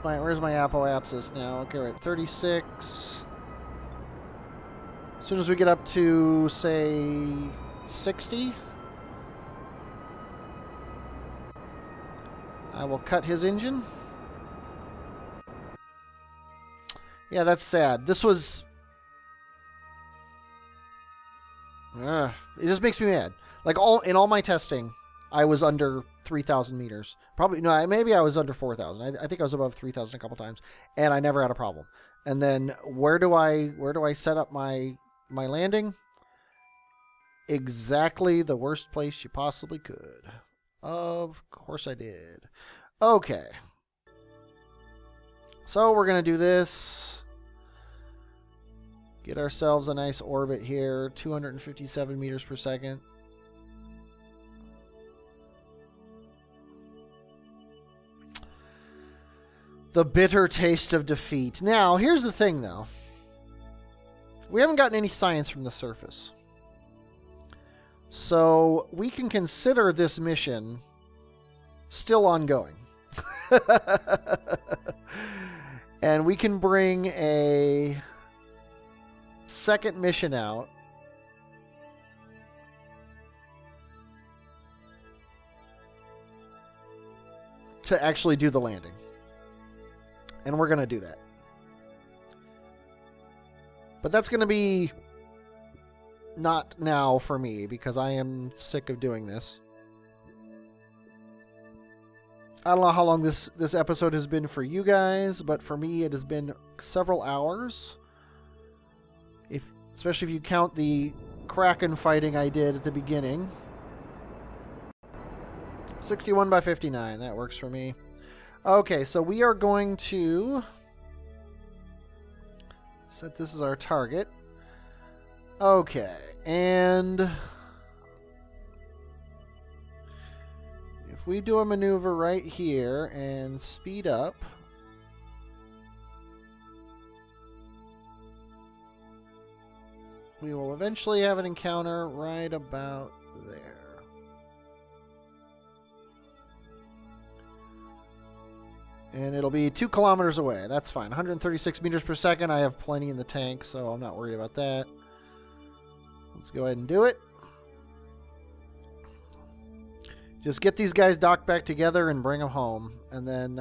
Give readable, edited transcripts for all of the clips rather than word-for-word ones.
Where's my apoapsis now? Okay, we're at 36. As soon as we get up to, say, 60, I will cut his engine. Yeah, that's sad. This was... it just makes me mad. Like, in all my testing, I was under 3,000 meters. Probably, no, maybe I was under 4,000. I think I was above 3,000 a couple times, and I never had a problem. And then where do I set up my landing? Exactly the worst place you possibly could. Of course I did. Okay. So we're going to do this. Get ourselves a nice orbit here. 257 meters per second. The bitter taste of defeat. Now, here's the thing, though. We haven't gotten any science from the surface. So, we can consider this mission still ongoing. And we can bring a second mission out. To actually do the landing. And we're going to do that. But that's going to be not now for me, because I am sick of doing this. I don't know how long this episode has been for you guys, but for me it has been several hours. Especially if you count the Kraken fighting I did at the beginning. 61 by 59, that works for me. Okay, so we are going to set this as our target. Okay, and if we do a maneuver right here and speed up, we will eventually have an encounter right about there. And it'll be 2 kilometers away. That's fine. 136 meters per second. I have plenty in the tank, so I'm not worried about that. Let's go ahead and do it. Just get these guys docked back together and bring them home. And then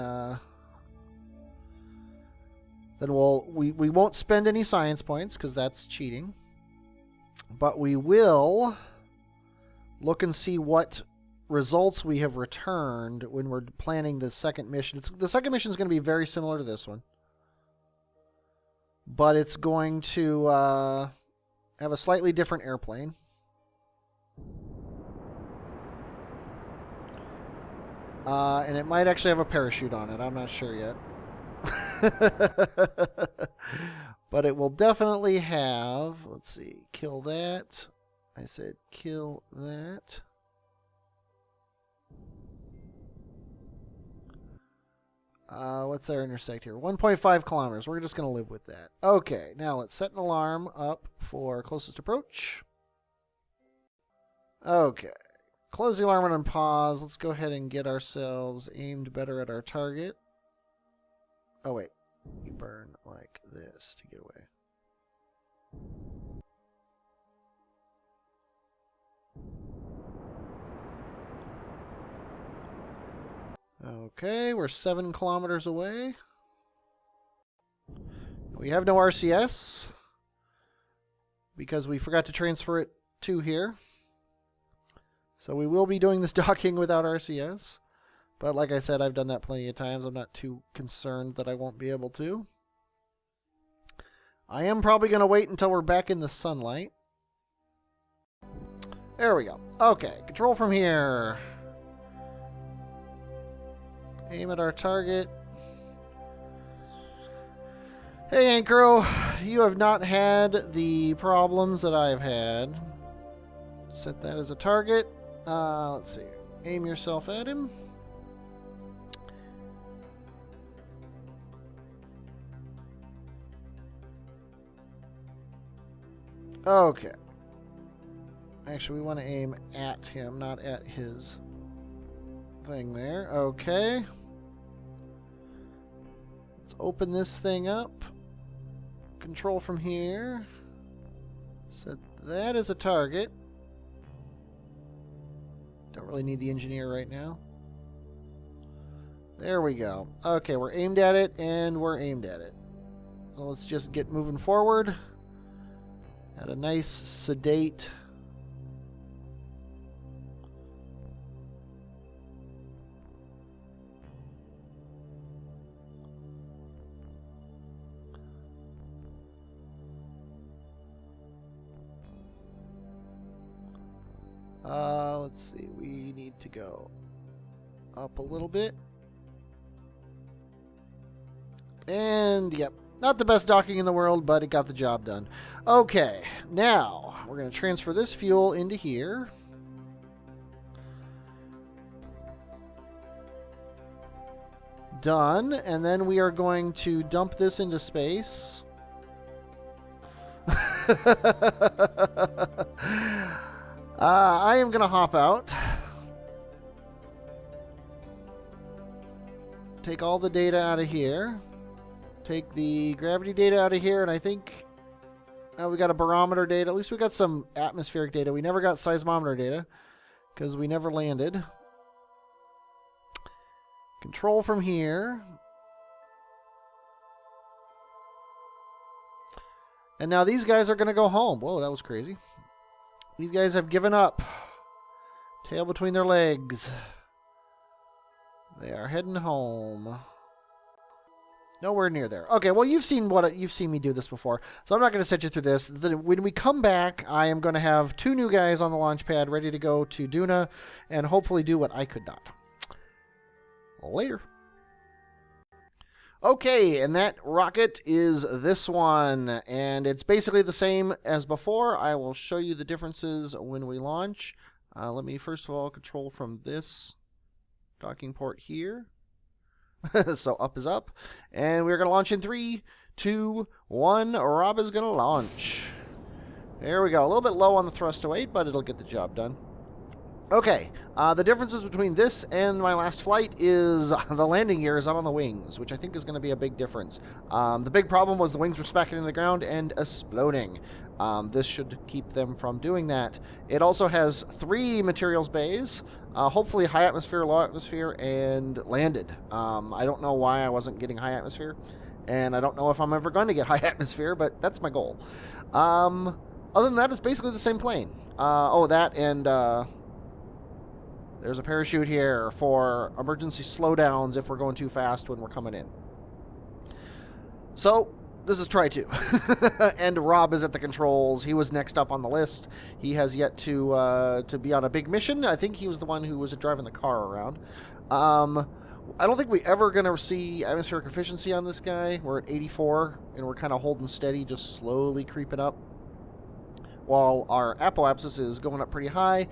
we won't spend any science points, because that's cheating. But we will look and see what results we have returned when we're planning the second mission. The second mission is going to be very similar to this one, but it's going to have a slightly different airplane. And it might actually have a parachute on it. I'm not sure yet. But it will definitely have, let's see, kill that. I said kill that. What's our intersect here? 1.5 kilometers. We're just going to live with that. Okay, now let's set an alarm up for closest approach. Okay. Close the alarm and unpause. Let's go ahead and get ourselves aimed better at our target. Oh, wait. You burn like this to get away. Okay, we're 7 kilometers away. We have no RCS because we forgot to transfer it to here. So we will be doing this docking without RCS. But like I said, I've done that plenty of times. I'm not too concerned that I won't be able to. I am probably going to wait until we're back in the sunlight. There we go. Okay, control from here. Aim at our target. Hey, Anchoro, you have not had the problems that I've had. Set that as a target. Let's see. Aim yourself at him. Okay. Actually, we want to aim at him, not at his thing there. Okay. Let's open this thing up. Control from here. Set that as a target. Don't really need the engineer right now. There we go. Okay, we're aimed at it, and we're aimed at it. So let's just get moving forward at a nice, sedate... let's see, we need to go up a little bit. And, yep, not the best docking in the world, but it got the job done. Okay, now we're going to transfer this fuel into here. Done, and then we are going to dump this into space. I am going to hop out. Take all the data out of here. Take the gravity data out of here, and I think we got a barometer data. At least we got some atmospheric data. We never got seismometer data because we never landed. Control from here. And now these guys are going to go home. Whoa, that was crazy. These guys have given up. Tail between their legs. They are heading home. Nowhere near there. Okay, well, you've seen me do this before, so I'm not going to set you through this. When we come back, I am going to have 2 new guys on the launch pad ready to go to Duna and hopefully do what I could not. Later. Okay, and that rocket is this one, and it's basically the same as before. I will show you the differences when we launch. Let me first of all control from this docking port here. So up is up, and we're going to launch in 3, 2, 1. Rob is going to launch. There we go. A little bit low on the thrust to weight, but it'll get the job done. Okay, the differences between this and my last flight is the landing gear is out on the wings, which I think is going to be a big difference. The big problem was the wings were smacking into the ground and exploding. This should keep them from doing that. It also has 3 materials bays, hopefully high atmosphere, low atmosphere, and landed. I don't know why I wasn't getting high atmosphere, and I don't know if I'm ever going to get high atmosphere, but that's my goal. Other than that, it's basically the same plane. That and... there's a parachute here for emergency slowdowns if we're going too fast when we're coming in. So, this is try 2. And Rob is at the controls. He was next up on the list. He has yet to be on a big mission. I think he was the one who was driving the car around. I don't think we're ever going to see atmospheric efficiency on this guy. We're at 84, and we're kind of holding steady, just slowly creeping up, while our apoapsis is going up pretty high.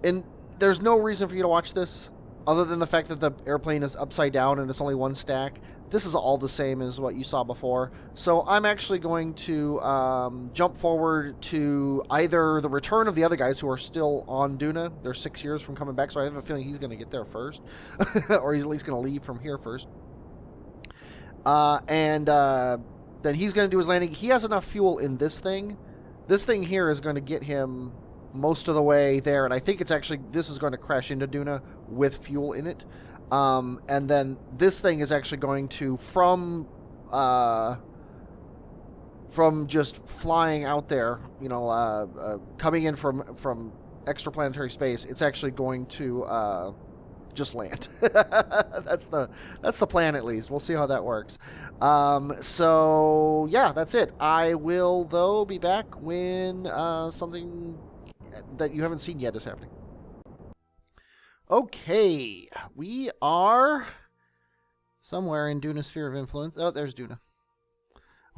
And there's no reason for you to watch this other than the fact that the airplane is upside down and it's only one stack. This is all the same as what you saw before. So I'm actually going to jump forward to either the return of the other guys who are still on Duna. They're 6 years from coming back, so I have a feeling he's going to get there first. Or he's at least going to leave from here first. Then he's going to do his landing. He has enough fuel in this thing. This thing here is going to get him most of the way there, and I think it's actually, this is going to crash into Duna with fuel in it. And then this thing is actually going to, from just flying out there, coming in from extraplanetary space, it's actually going to just land. That's the plan, at least. We'll see how that works. So yeah, that's it. I will, though, be back when something that you haven't seen yet is happening. Okay, we are somewhere in Duna's sphere of influence. Oh, there's Duna.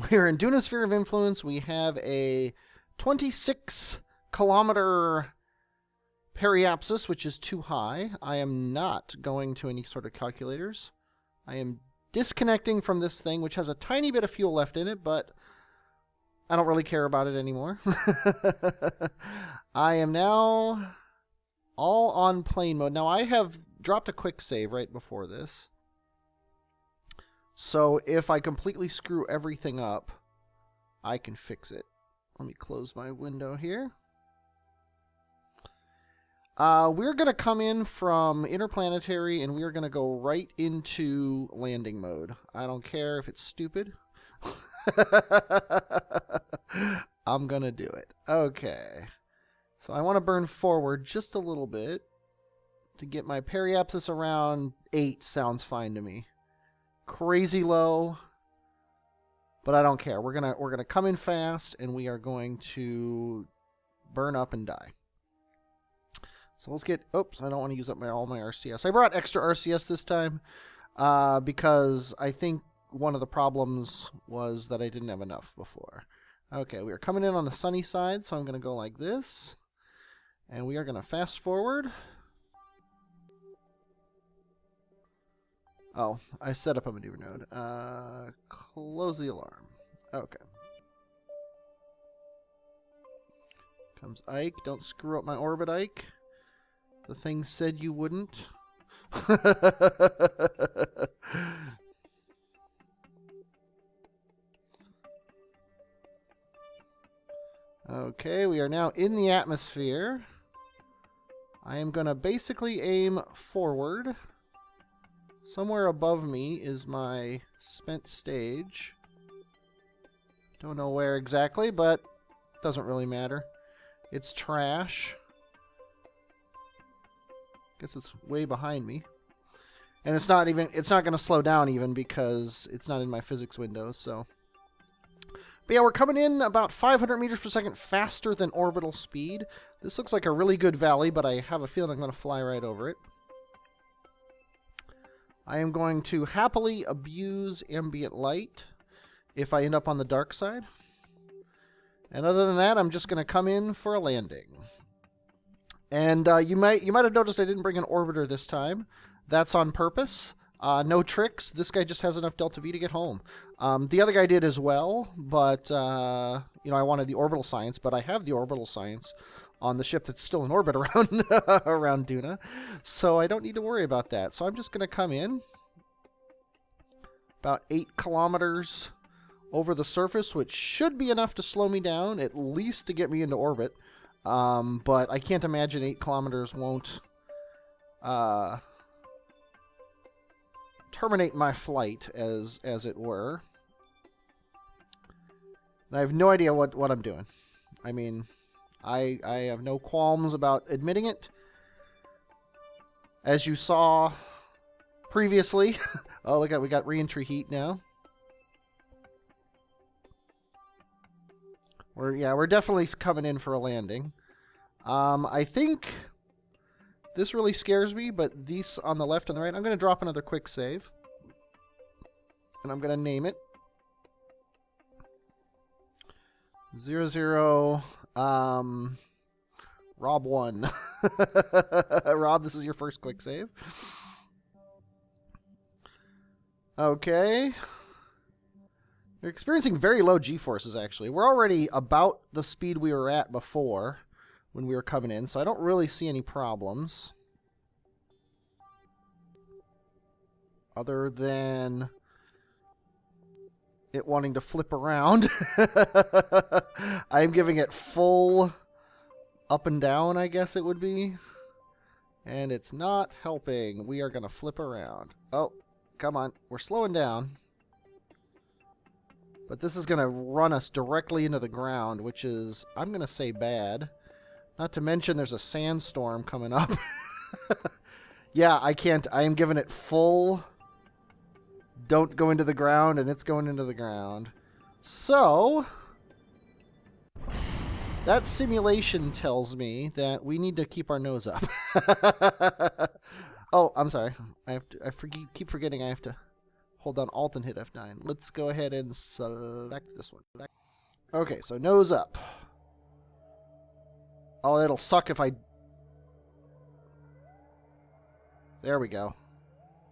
We're in Duna's sphere of influence. We have a 26-kilometer periapsis, which is too high. I am not going to any sort of calculators. I am disconnecting from this thing, which has a tiny bit of fuel left in it, but I don't really care about it anymore. I am now all on plane mode. Now, I have dropped a quick save right before this. So if I completely screw everything up, I can fix it. Let me close my window here. We're going to come in from interplanetary, and we're going to go right into landing mode. I don't care if it's stupid. I'm going to do it. Okay. So I want to burn forward just a little bit to get my periapsis around 8 sounds fine to me. Crazy low, but I don't care. We're gonna come in fast, and we are going to burn up and die. So let's get. Oops, I don't want to use up all my RCS. I brought extra RCS this time because I think one of the problems was that I didn't have enough before. Okay, we are coming in on the sunny side, so I'm gonna go like this, and we are gonna fast forward. Oh, I set up a maneuver node. Close the alarm. Okay. Comes Ike. Don't screw up my orbit, Ike. The thing said you wouldn't. Okay, we are now in the atmosphere. I am going to basically aim forward. Somewhere above me is my spent stage. Don't know where exactly, but it doesn't really matter. It's trash. Guess it's way behind me. And it's not going to slow down even because it's not in my physics window, so. But yeah, we're coming in about 500 meters per second faster than orbital speed. This looks like a really good valley, but I have a feeling I'm going to fly right over it. I am going to happily abuse ambient light if I end up on the dark side. And other than that, I'm just going to come in for a landing. And you might have noticed I didn't bring an orbiter this time. That's on purpose. No tricks. This guy just has enough Delta V to get home. The other guy did as well, but I wanted the orbital science, but I have the orbital science on the ship that's still in orbit around around Duna, so I don't need to worry about that. So I'm just going to come in about 8 kilometers over the surface, which should be enough to slow me down, at least to get me into orbit. But I can't imagine 8 kilometers won't terminate my flight, as it were. I have no idea what I'm doing. I mean, I have no qualms about admitting it. As you saw previously. Oh, look at, we got re-entry heat now. We're definitely coming in for a landing. I think this really scares me, but these on the left and the right, I'm going to drop another quick save. And I'm going to name it 00 Rob 1. Rob, this is your first quick save. Okay. You're experiencing very low G-forces, actually. We're already about the speed we were at before when we were coming in, so I don't really see any problems. Other than it wanting to flip around. I'm giving it full up and down, I guess it would be. And it's not helping. We are going to flip around. Oh, come on. We're slowing down. But this is going to run us directly into the ground, which is, I'm going to say, bad. Not to mention there's a sandstorm coming up. Yeah, I can't. I am giving it full don't go into the ground, and it's going into the ground. So that simulation tells me that we need to keep our nose up. Oh, I'm sorry. Keep forgetting I have to hold down Alt and hit F9. Let's go ahead and select this one. Okay, so nose up. Oh, it'll suck if I... There we go.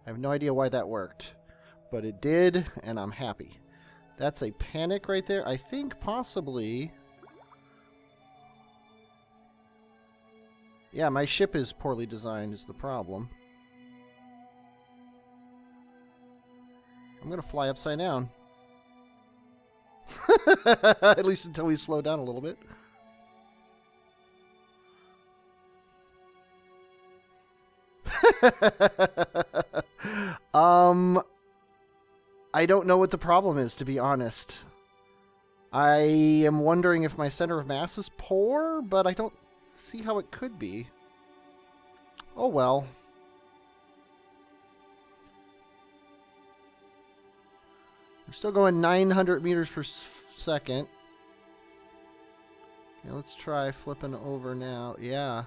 I have no idea why that worked. But it did, and I'm happy. That's a panic right there. I think possibly... Yeah, my ship is poorly designed is the problem. I'm going to fly upside down. At least until we slow down a little bit. I don't know what the problem is, to be honest. I am wondering if my center of mass is poor, but I don't see how it could be. Oh well. We're still going 900 meters per second. Okay, let's try flipping over now. Yeah.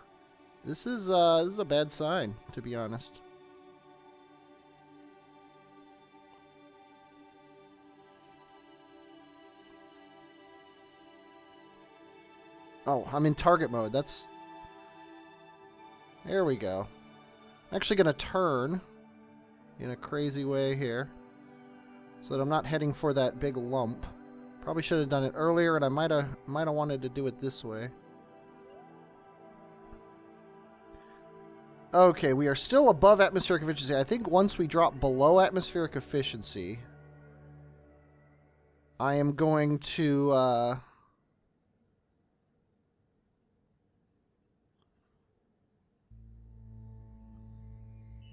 This is a bad sign, to be honest. Oh, I'm in target mode. That's... There we go. I'm actually going to turn in a crazy way here so that I'm not heading for that big lump. Probably should have done it earlier, and I might have wanted to do it this way. Okay, we are still above atmospheric efficiency. I think once we drop below atmospheric efficiency, I am going to...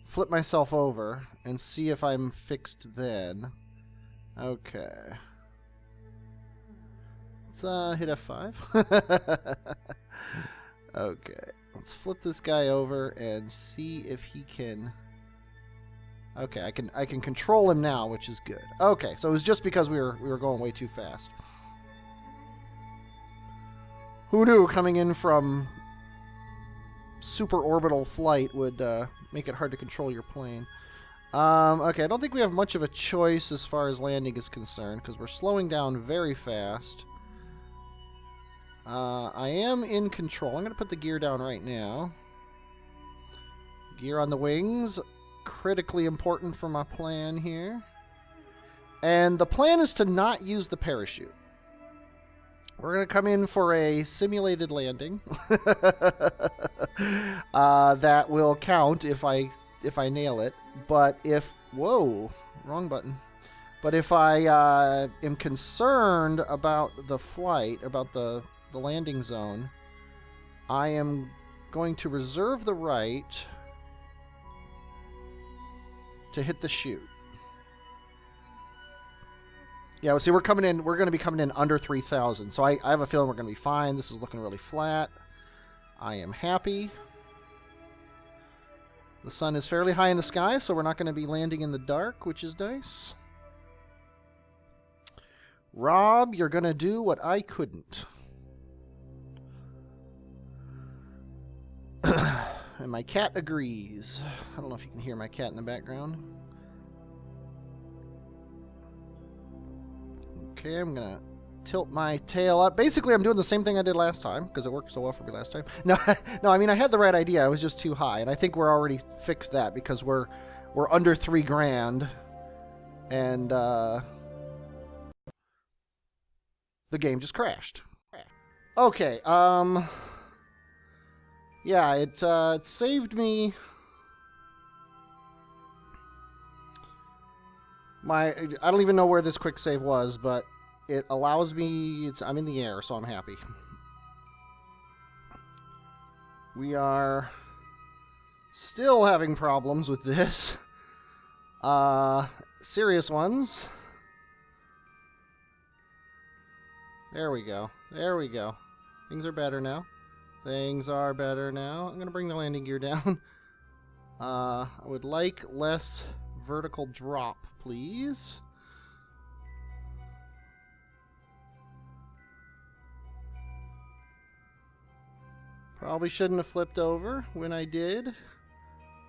flip myself over and see if I'm fixed then. Okay. Let's hit F5. Okay. Let's flip this guy over and see if he can... Okay, I can control him now, which is good. Okay, so it was just because we were going way too fast. Who knew coming in from super orbital flight would make it hard to control your plane. Okay, I don't think we have much of a choice as far as landing is concerned, because we're slowing down very fast. I am in control. I'm going to put the gear down right now. Gear on the wings. Critically important for my plan here. And the plan is to not use the parachute. We're going to come in for a simulated landing. That will count if I nail it. But if... Whoa, wrong button. But if I am concerned about the flight, about the landing zone, I am going to reserve the right to hit the chute. Yeah, well, see, we're going to be coming in under 3,000, so I have a feeling we're going to be fine. This is looking really flat. I am happy. The sun is fairly high in the sky, so we're not going to be landing in the dark, which is nice. Rob, you're going to do what I couldn't. And my cat agrees. I don't know if you can hear my cat in the background. Okay, I'm going to tilt my tail up. Basically, I'm doing the same thing I did last time, because it worked so well for me last time. No, no, I mean, I had the right idea. I was just too high, and I think we're already fixed that, because we're under $3,000, and the game just crashed. Okay, yeah, it saved me I don't even know where this quick save was, but it allows me... I'm in the air, so I'm happy. We are still having problems with this. Serious ones. There we go. There we go. Things are better now. Things are better now. I'm going to bring the landing gear down. I would like less vertical drop, please. Probably shouldn't have flipped over when I did.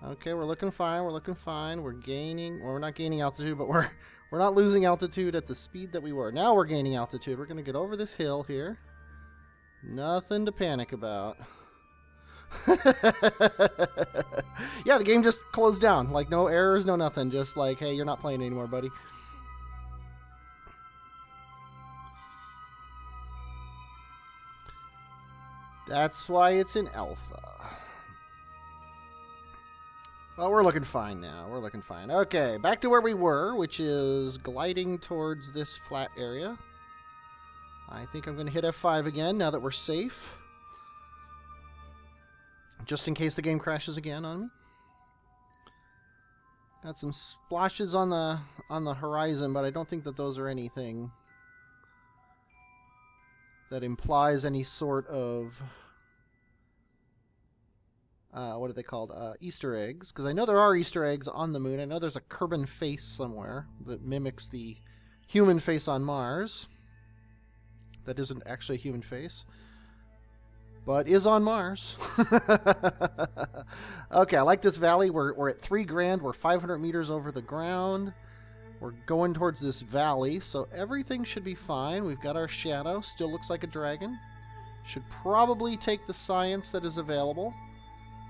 Okay, we're looking fine. We're looking fine. We're gaining... Well, we're not gaining altitude, but we're not losing altitude at the speed that we were. Now we're gaining altitude. We're going to get over this hill here. Nothing to panic about. Yeah, the game just closed down. Like, no errors, no nothing. Just like, hey, you're not playing anymore, buddy. That's why it's in alpha. Well, we're looking fine now. We're looking fine. Okay, back to where we were, which is gliding towards this flat area. I think I'm going to hit F5 again now that we're safe. Just in case the game crashes again on me. Got some splashes on the horizon, but I don't think that those are anything that implies any sort of what are they called? Easter eggs. Because I know there are Easter eggs on the moon. I know there's a Kerbin face somewhere that mimics the human face on Mars. That isn't actually a human face, but is on Mars. Okay, I like this valley. We're at 3 grand. We're 500 meters over the ground. We're going towards this valley, so everything should be fine. We've got our shadow. Still looks like a dragon. Should probably take the science that is available.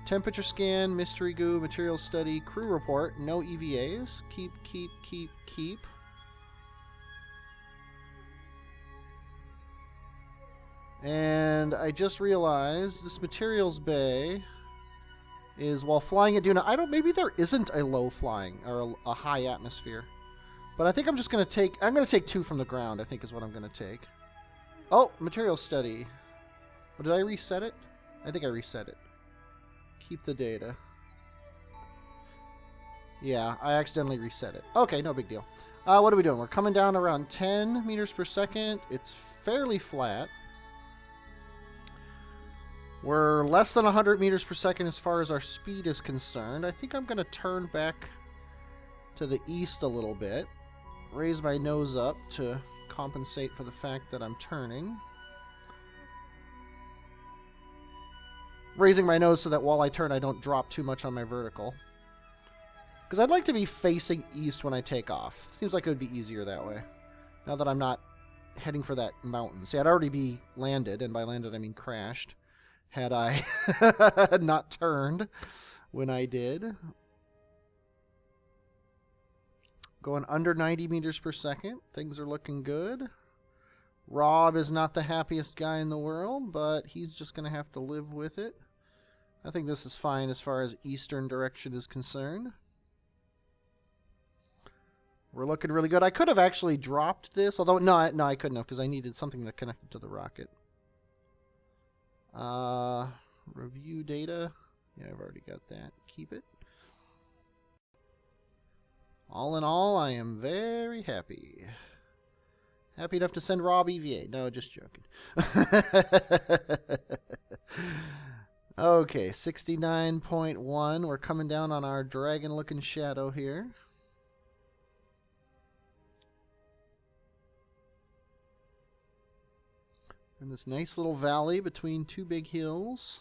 Temperature scan, mystery goo, material study, crew report. No EVAs. Keep. And I just realized this materials bay is while flying at Duna. Maybe there isn't a low flying or a high atmosphere. But I think I'm just going to take, I'm going to take 2 from the ground, I think is what I'm going to take. Oh, material study. Well, did I reset it? I think I reset it. Keep the data. Yeah, I accidentally reset it. Okay, no big deal. What are we doing? We're coming down around 10 meters per second. It's fairly flat. We're less than 100 meters per second as far as our speed is concerned. I think I'm going to turn back to the east a little bit. Raise my nose up to compensate for the fact that I'm turning. Raising my nose so that while I turn, I don't drop too much on my vertical. Because I'd like to be facing east when I take off. Seems like it would be easier that way. Now that I'm not heading for that mountain. See, I'd already be landed, and by landed I mean crashed, had I not turned when I did. Going under 90 meters per second. Things are looking good. Rob is not the happiest guy in the world, but he's just going to have to live with it. I think this is fine as far as eastern direction is concerned. We're looking really good. I could have actually dropped this, although no, I couldn't have because I needed something that connected to the rocket. Review data. Yeah, I've already got that. Keep it. All in all, I am very happy. Happy enough to send Rob EVA. No, just joking. Okay, 69.1. We're coming down on our dragon-looking shadow here. In this nice little valley between 2 big hills,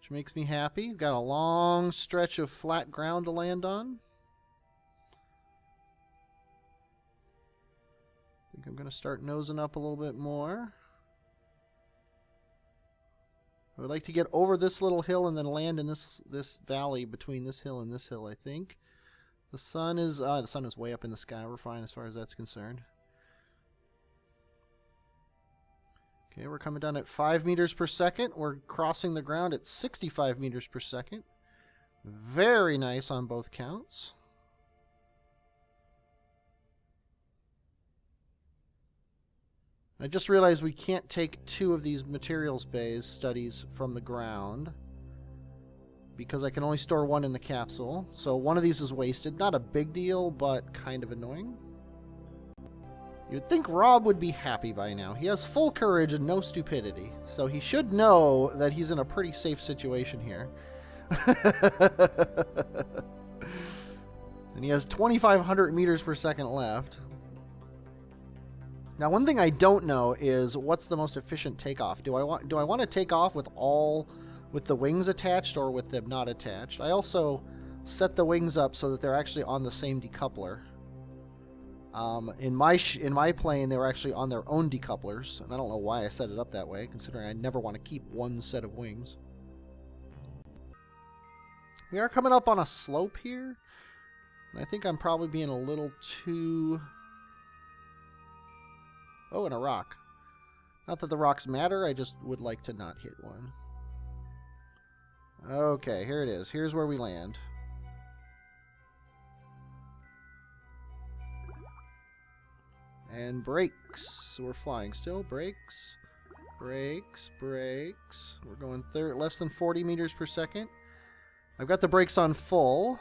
which makes me happy. We've got a long stretch of flat ground to land on. I think I'm going to start nosing up a little bit more. I would like to get over this little hill and then land in this valley between this hill and this hill, I think. The sun is way up in the sky. We're fine as far as that's concerned. Okay, we're coming down at 5 meters per second. We're crossing the ground at 65 meters per second. Very nice on both counts. I just realized we can't take 2 of these materials bays studies from the ground because I can only store 1 in the capsule. So 1 of these is wasted. Not a big deal, but kind of annoying. You'd think Rob would be happy by now. He has full courage and no stupidity, so he should know that he's in a pretty safe situation here. And he has 2,500 meters per second left. Now, one thing I don't know is what's the most efficient takeoff. Do I want to take off with the wings attached or with them not attached? I also set the wings up so that they're actually on the same decoupler. In my plane, they were actually on their own decouplers, and I don't know why I set it up that way, considering I never want to keep 1 set of wings. We are coming up on a slope here, and I think I'm probably being a little too... Oh, and a rock. Not that the rocks matter, I just would like to not hit one. Okay, here it is. Here's where we land. And brakes. We're flying still. Brakes. Brakes. Brakes. We're going less than 40 meters per second. I've got the brakes on full.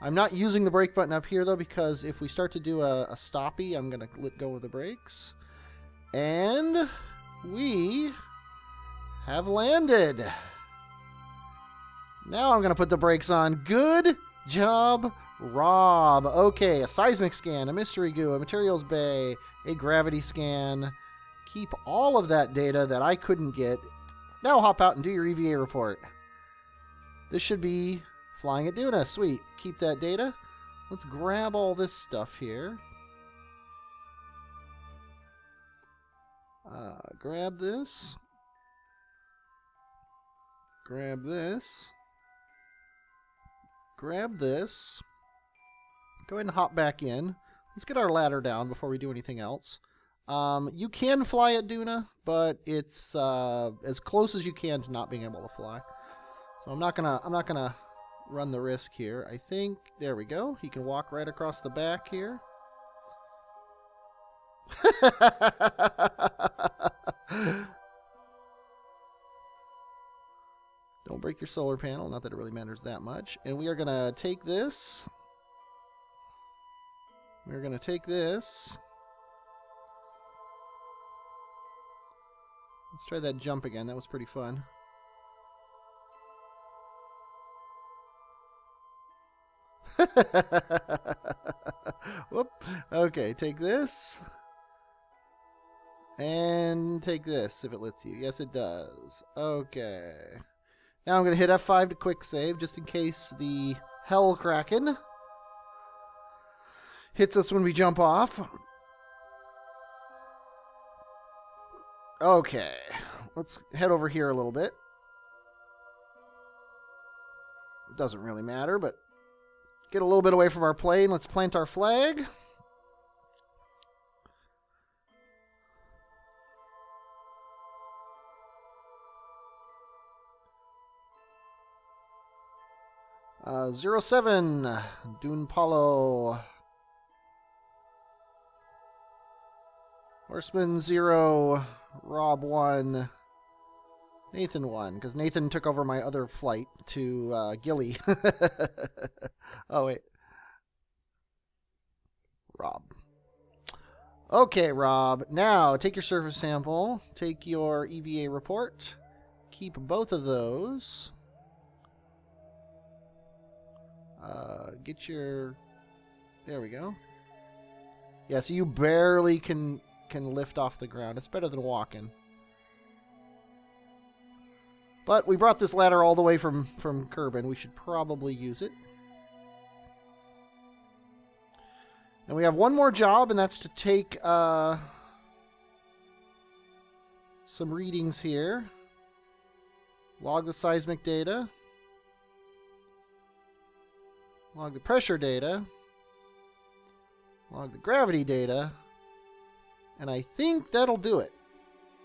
I'm not using the brake button up here, though, because if we start to do a stoppie, I'm going to let go of the brakes. And we have landed. Now I'm going to put the brakes on. Good job, Rob. Okay, a seismic scan, a mystery goo, a materials bay, a gravity scan. Keep all of that data that I couldn't get. Now hop out and do your EVA report. This should be flying at Duna. Sweet. Keep that data. Let's grab all this stuff here. Grab this. Grab this. Grab this. Go ahead and hop back in. Let's get our ladder down before we do anything else. You can fly at Duna, but it's as close as you can to not being able to fly. So I'm not gonna run the risk here. I think there we go. He can walk right across the back here. Don't break your solar panel. Not that it really matters that much. And we are going to take this. We're going to take this. Let's try that jump again. That was pretty fun. Whoop. Okay, take this. And take this if it lets you. Yes, it does. Okay. Now I'm going to hit F5 to quick save just in case the Hell Kraken hits us when we jump off. Okay. Let's head over here a little bit. It doesn't really matter, but get a little bit away from our plane. Let's plant our flag. Uh, 07, Dunpollo. Horseman 0, Rob 1, Nathan 1, because Nathan took over my other flight to Gilly. Oh, wait. Rob. Okay, Rob. Now, take your surface sample, take your EVA report, keep both of those. Get your... There we go. Yeah, so you barely can lift off the ground. It's better than walking. But we brought this ladder all the way from Kerbin. We should probably use it. And we have one more job, and that's to take some readings here. Log the seismic data. Log the pressure data. Log the gravity data. And I think that'll do it.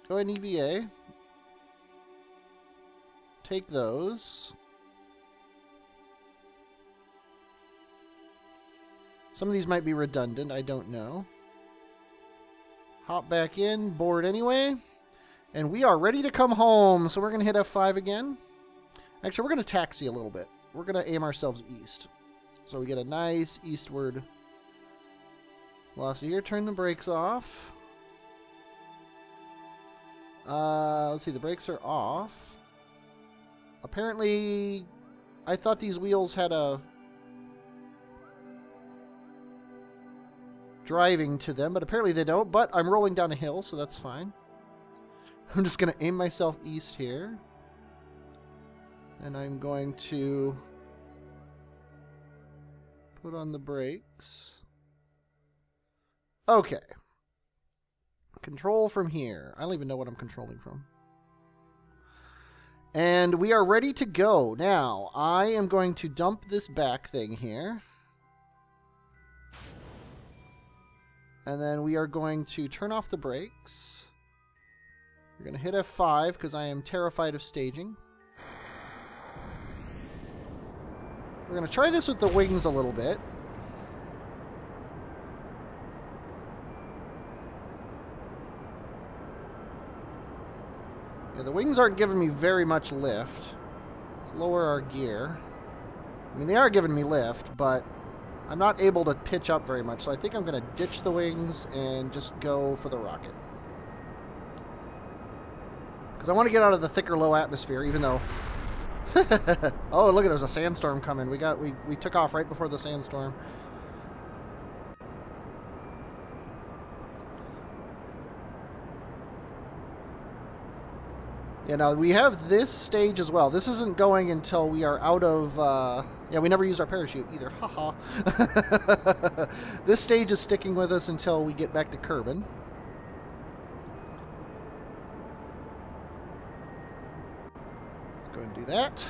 Go ahead and EVA. Take those. Some of these might be redundant. I don't know. Hop back in. Board anyway. And we are ready to come home. So we're going to hit F5 again. Actually, we're going to taxi a little bit. We're going to aim ourselves east. So we get a nice eastward velocity here. Turn the brakes off. Let's see. The brakes are off. Apparently, I thought these wheels had a driving to them, but apparently they don't. But I'm rolling down a hill, so that's fine. I'm just going to aim myself east here. And I'm going to put on the brakes. Okay. Control from here. I don't even know what I'm controlling from. And we are ready to go. Now, I am going to dump this back thing here. And then we are going to turn off the brakes. We're going to hit F5 because I am terrified of staging. We're going to try this with the wings a little bit. Yeah, the wings aren't giving me very much lift. Let's lower our gear. I mean, they are giving me lift, but I'm not able to pitch up very much, so I think I'm going to ditch the wings and just go for the rocket. Because I want to get out of the thicker low atmosphere, even though... Oh, look, there's a sandstorm coming. We took off right before the sandstorm. Yeah, now we have this stage as well. This isn't going until we are out of... yeah, we never use our parachute either. Haha. This stage is sticking with us until we get back to Kerbin. Let's go and do that.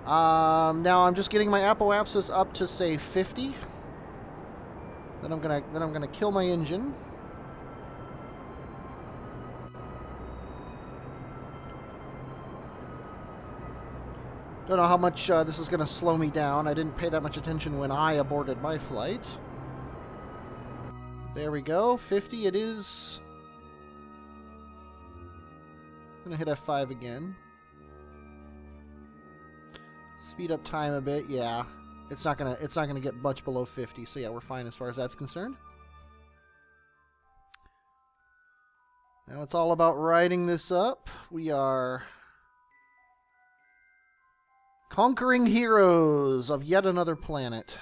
Now I'm just getting my apoapsis up to, say, 50. Then I'm gonna kill my engine. Don't know how much this is going to slow me down. I didn't pay that much attention when I aborted my flight. There we go. 50 it is. I'm going to hit F5 again. Speed up time a bit. Yeah. It's not going to get much below 50. So yeah, we're fine as far as that's concerned. Now it's all about riding this up. We are conquering heroes of yet another planet.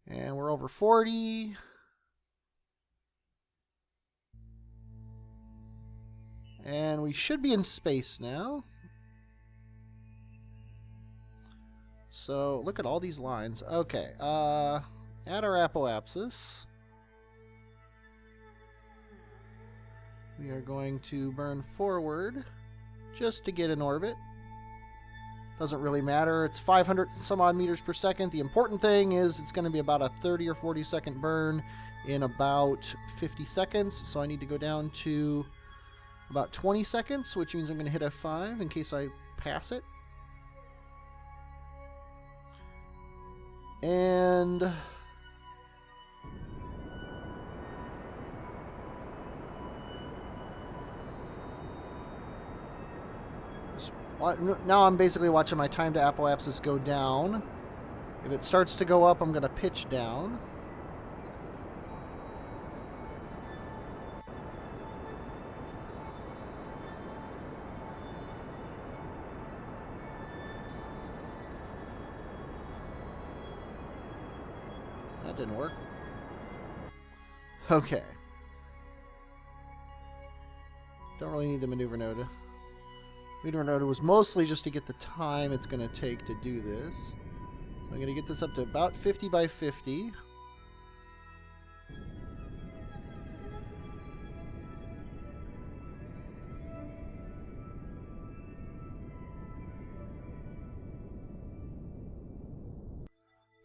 And we're over 40. And we should be in space now. So, look at all these lines. Okay, add our apoapsis. We are going to burn forward just to get in orbit. Doesn't really matter. It's 500 some odd meters per second. The important thing is it's going to be about a 30 or 40 second burn in about 50 seconds. So I need to go down to about 20 seconds, which means I'm going to hit F5 in case I pass it. And now I'm basically watching my time to apoapsis go down. If it starts to go up, I'm going to pitch down. That didn't work. Okay. Don't really need the maneuver node. Maneuver node was mostly just to get the time it's going to take to do this. I'm going to get this up to about 50 by 50.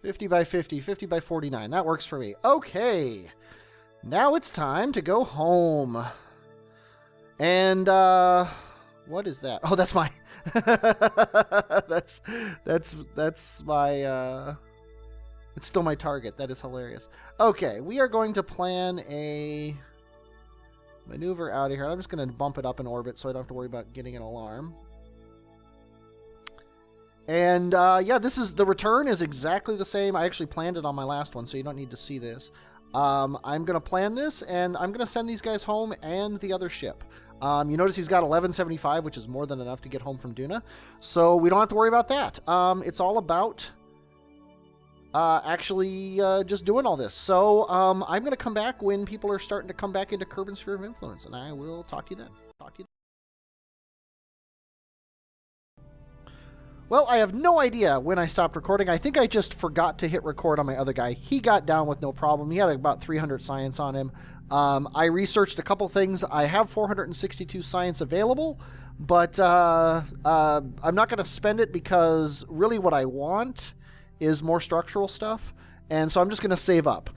$50 by 50, 50 by 49. That works for me. Okay. Now it's time to go home. And, what is that? Oh, that's my... that's my, it's still my target. That is hilarious. Okay, we are going to plan a maneuver out of here. I'm just going to bump it up in orbit so I don't have to worry about getting an alarm. And, yeah, the return is exactly the same. I actually planned it on my last one, so you don't need to see this. I'm going to plan this, and I'm going to send these guys home and the other ship. You notice he's got 1175, which is more than enough to get home from Duna. So we don't have to worry about that. It's all about actually just doing all this. So I'm going to come back when people are starting to come back into Kerbin's Sphere of Influence, and I will talk to you then. Well, I have no idea when I stopped recording. I think I just forgot to hit record on my other guy. He got down with no problem. He had about 300 science on him. I researched a couple things. I have 462 science available, but I'm not going to spend it because really what I want is more structural stuff. And so I'm just going to save up.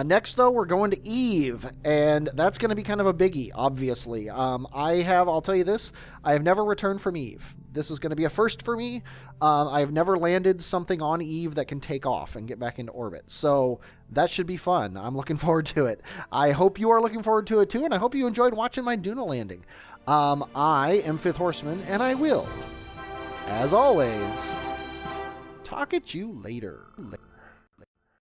Next, though, we're going to Eve, and that's going to be kind of a biggie, obviously. I'll tell you this, I have never returned from Eve. This is going to be a first for me. I have never landed something on Eve that can take off and get back into orbit. So that should be fun. I'm looking forward to it. I hope you are looking forward to it, too, and I hope you enjoyed watching my Duna landing. I am Fifth Horseman, and I will, as always, talk at you later.